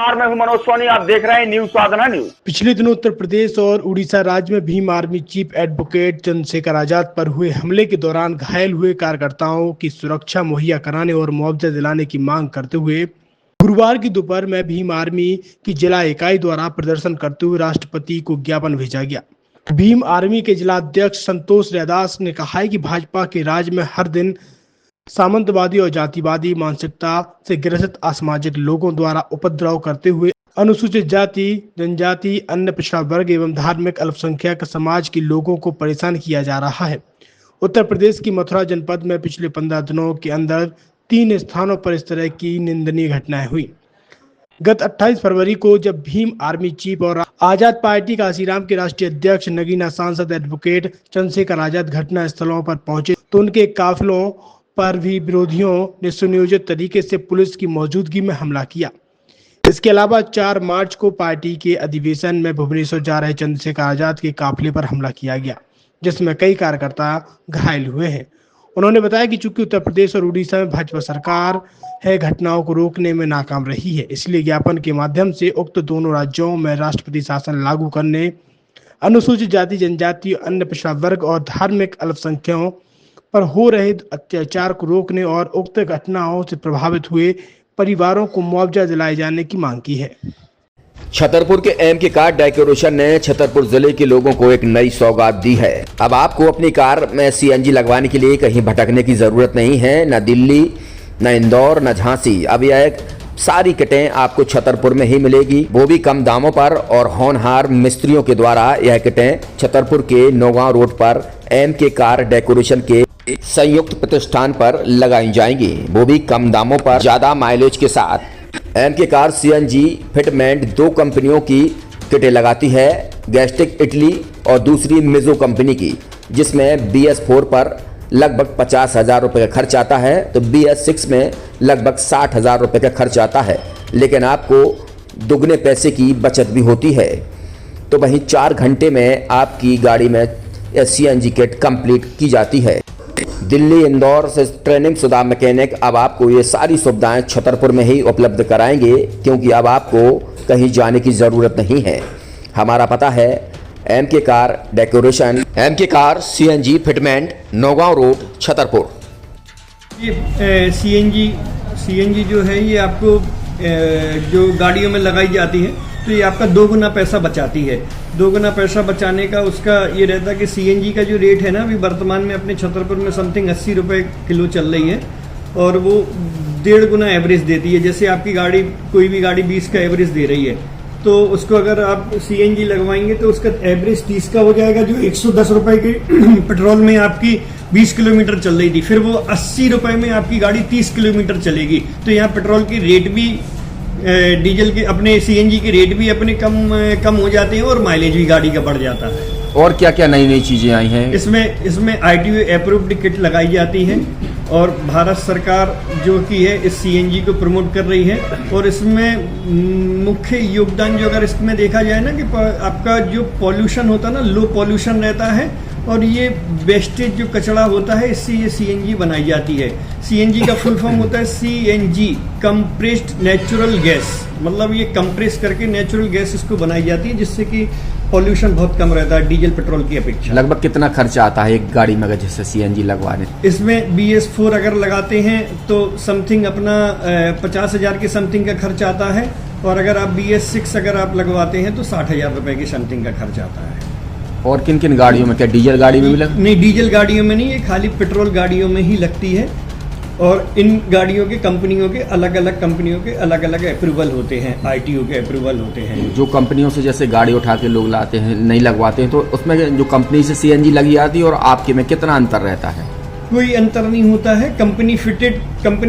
मैं हूं मनोज सोनी, आप देख रहे हैं न्यूज साधना न्यूज। पिछले दिनों उत्तर प्रदेश और उड़ीसा राज्य में Bhim army chief advocate Chandrashekhar Azad पर हुए हमले के दौरान घायल हुए कार्यकर्ताओं की सुरक्षा मुहैया कराने और मुआवजा दिलाने की मांग करते हुए गुरुवार की दोपहर में भीम आर्मी की जिला इकाई द्वारा प्रदर्शन करते हुए राष्ट्रपति को ज्ञापन भेजा गया। भीम आर्मी के जिला अध्यक्ष संतोष रैदास ने कहा है कि भाजपा के राज में हर दिन सामंतवादी और जातिवादी मानसिकता से ग्रसित असामाजिक लोगों द्वारा उपद्रव करते हुए अनुसूचित जाति, जनजाति, अन्य पिछड़ा वर्ग एवं धार्मिक अल्पसंख्यक समाज के लोगों को परेशान किया जा रहा है। उत्तर प्रदेश की मथुरा जनपद में पिछले 15 दिनों के अंदर 3 स्थानों पर इस तरह की निंदनीय घटनाएं हुई। गत 28 फरवरी को जब भीम आर्मी चीफ और आजाद पार्टी काशीराम के राष्ट्रीय अध्यक्ष नगीना सांसद एडवोकेट चंद्रशेखर आजाद घटना स्थलों पर पहुंचे तो उनके काफिलों पर भी विरोधियों ने सुनियोजित तरीके से पुलिस की मौजूदगी में हमला किया। इसके अलावा 4 मार्च को पार्टी के अधिवेशन में भुवनेश्वर जा रहे चंद्रशेखर आजाद के काफिले पर हमला किया गया, जिसमें कई कार्यकर्ता घायल हुए हैं। उन्होंने बताया कि चूंकि उत्तर प्रदेश और उड़ीसा में भाजपा सरकार है घटनाओं को रोकने में नाकाम रही है, इसलिए ज्ञापन के माध्यम से उक्त दोनों राज्यों में राष्ट्रपति शासन लागू करने, अनुसूचित जाति, जनजाति, अन्य पिछड़ा वर्ग और धार्मिक अल्पसंख्यकों पर हो रहे अत्याचार को रोकने और उक्त घटनाओं से प्रभावित हुए परिवारों को मुआवजा दिलाए जाने की मांग की है। छतरपुर के एमके कार डेकोरेशन ने छतरपुर जिले के लोगों को एक नई सौगात दी है। अब आपको अपनी कार में सीएनजी लगवाने के लिए कहीं भटकने की जरूरत नहीं है, न दिल्ली, न इंदौर, न झांसी। अब यह सारी किटें आपको छतरपुर में ही मिलेगी, वो भी कम दामों पर और होनहार मिस्त्रियों के द्वारा। यह किटें छतरपुर के नौगांव रोड पर एमके कार डेकोरेशन के संयुक्त प्रतिष्ठान पर लगाई जाएंगी, वो भी कम दामों पर, ज्यादा माइलेज के साथ। एमके कार सीएनजी फिटमेंट 2 कंपनियों की किटें लगाती है, गैस्टिक इटली और दूसरी मिजो कंपनी की, जिसमें BS4 पर लगभग 50,000 रुपये का खर्च आता है तो BS6 में लगभग 60,000 रुपये का खर्च आता है, लेकिन आपको दुगने पैसे की बचत भी होती है। तो वहीं 4 घंटे में आपकी गाड़ी में सीएनजी किट कंप्लीट की जाती है। दिल्ली, इंदौर से ट्रेनिंग शुदा मैकेनिक अब आपको ये सारी सुविधाएं छतरपुर में ही उपलब्ध कराएंगे, क्योंकि अब आपको कहीं जाने की ज़रूरत नहीं है। हमारा पता है MK car decoration, MK car CNG fitment, Naugaon road, Chhatarpur. ये सीएनजी जो है ये आपको जो गाड़ियों में लगाई जाती है तो ये आपका 2 गुना पैसा बचाती है। 2 गुना पैसा बचाने का उसका ये रहता है कि सीएनजी का जो रेट है ना अभी वर्तमान में अपने छतरपुर में समथिंग 80 रुपये किलो चल रही है और वो 1.5 गुना एवरेज देती है। जैसे आपकी गाड़ी कोई भी गाड़ी 20 का एवरेज दे रही है तो उसको अगर आप सीएनजी लगवाएंगे तो उसका एवरेज 30 का हो जाएगा, जो 110 रुपये के पेट्रोल में आपकी 20 किलोमीटर चल रही थी, फिर वो 80 रुपये में आपकी गाड़ी 30 किलोमीटर चलेगी। तो यहाँ पेट्रोल की रेट भी, डीजल के अपने सीएनजी के रेट भी अपने कम हो जाते हैं और माइलेज भी गाड़ी का बढ़ जाता है। और क्या क्या नई नई चीजें आई हैं? इसमें ITO अप्रूव्ड किट लगाई जाती है और भारत सरकार जो कि है इस सीएनजी को प्रमोट कर रही है। और इसमें मुख्य योगदान जो अगर इसमें देखा जाए ना कि आपका जो पॉल्यूशन होता है ना, लो पॉल्यूशन रहता है और ये वेस्टेज जो कचरा होता है इससे ये सीएनजी बनाई जाती है। सीएनजी का फुल फॉर्म होता है CNG, कंप्रेस्ड नेचुरल गैस, मतलब ये कंप्रेस करके नेचुरल गैस इसको बनाई जाती है, जिससे कि पॉल्यूशन बहुत कम रहता है डीजल पेट्रोल की अपेक्षा। लगभग कितना खर्चा आता है एक गाड़ी में अगर जैसे सीएनजी लगवाने? इसमें BS4 अगर लगाते हैं तो समथिंग अपना 50,000 के समथिंग का खर्च आता है और अगर आप BS6 अगर आप लगवाते हैं तो 60,000 रुपये की समथिंग का खर्च आता है। और किन किन गाड़ियों में, क्या डीजल गाड़ी में भी नहीं, डीजल गाड़ियों में नहीं, ये खाली पेट्रोल गाड़ियों में ही लगती है। और इन गाड़ियों के कंपनियों के अलग अलग अप्रूवल होते हैं, ITO के अप्रूवल होते हैं। जो कंपनियों से जैसे गाड़ी उठा के लोग लाते हैं, नहीं लगवाते हैं, तो उसमें जो कंपनी से सीएनजी लगी आती है और आपके में कितना अंतर रहता है? कोई अंतर नहीं होता है। कंपनी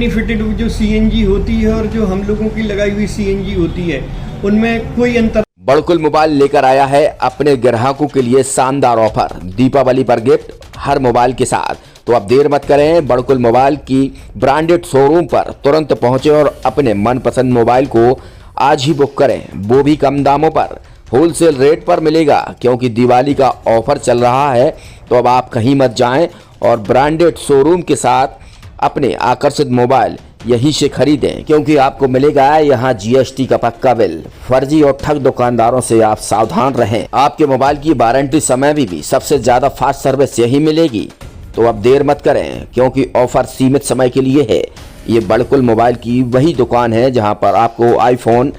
फिटेड जो सीएनजी होती है और जो हम लोगों की लगाई हुई सीएनजी होती है उनमें कोई अंतर। बड़कुल मोबाइल लेकर आया है अपने ग्राहकों के लिए शानदार ऑफर, दीपावली पर गिफ्ट हर मोबाइल के साथ। तो अब देर मत करें, बड़कुल मोबाइल की ब्रांडेड शोरूम पर तुरंत पहुंचे और अपने मनपसंद मोबाइल को आज ही बुक करें, वो भी कम दामों पर, होलसेल रेट पर मिलेगा, क्योंकि दिवाली का ऑफर चल रहा है। तो अब आप कहीं मत जाएं और ब्रांडेड शोरूम के साथ अपने आकर्षित मोबाइल यहीं से खरीदें, क्योंकि आपको मिलेगा यहाँ GST का पक्का बिल। फर्जी और ठग दुकानदारों से आप सावधान रहें। आपके मोबाइल की वारंटी समय में भी सबसे ज्यादा फास्ट सर्विस यही मिलेगी। तो अब देर मत करें, क्योंकि ऑफर सीमित समय के लिए है। ये बड़कुल मोबाइल की वही दुकान है जहां पर आपको iPhone,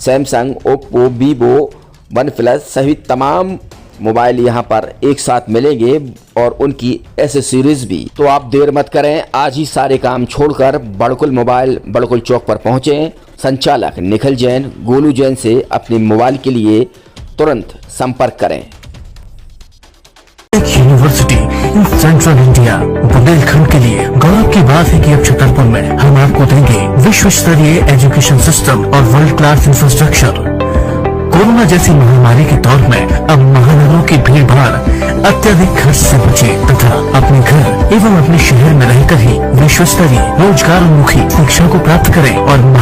Samsung, Oppo, Vivo, OnePlus सहित तमाम मोबाइल यहां पर एक साथ मिलेंगे और उनकी एसेसरीज भी। तो आप देर मत करें, आज ही सारे काम छोड़कर बड़कुल मोबाइल बड़कुल चौक पर पहुंचें। संचालक निखिल जैन, गोलू जैन से अपने मोबाइल के लिए तुरंत संपर्क करें। University in central India Bundelkhand के लिए गौरव की बात है कि अब छतरपुर में हम आपको देंगे विश्व स्तरीय एजुकेशन सिस्टम और वर्ल्ड क्लास इंफ्रास्ट्रक्चर। कोरोना जैसी महामारी के दौर में अब महानगरों की भीड़ भाड़ अत्यधिक खर्च से बचे तथा अपने घर एवं अपने शहर में रहकर ही विश्व स्तरीय रोजगार उन्मुखी शिक्षा को प्राप्त करें और